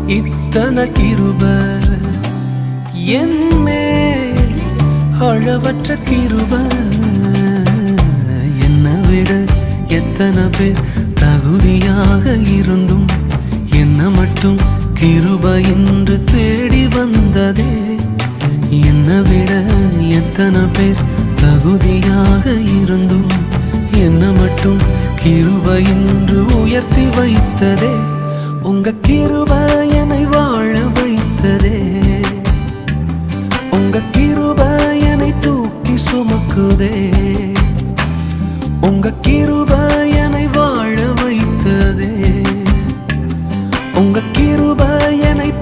இத்தனை கிருப என் மேல் அளவற்ற கிருப. என்னை விட எத்தனை பேர் தகுதியாக இருந்தும் என்ன மட்டும் கிருப என்று தேடி வந்ததே. என்னை விட எத்தனை பேர் தகுதியாக இருந்தும் என்ன மட்டும் கிருப என்று உயர்த்தி வைத்ததே. உங்க கிருப என்னை வாழ வைத்ததே. உங்க கிருப என்னை தூக்கி சுமக்குதே. உங்க கிருப என்னை வாழ வைத்ததே. உங்க கிருப என்னை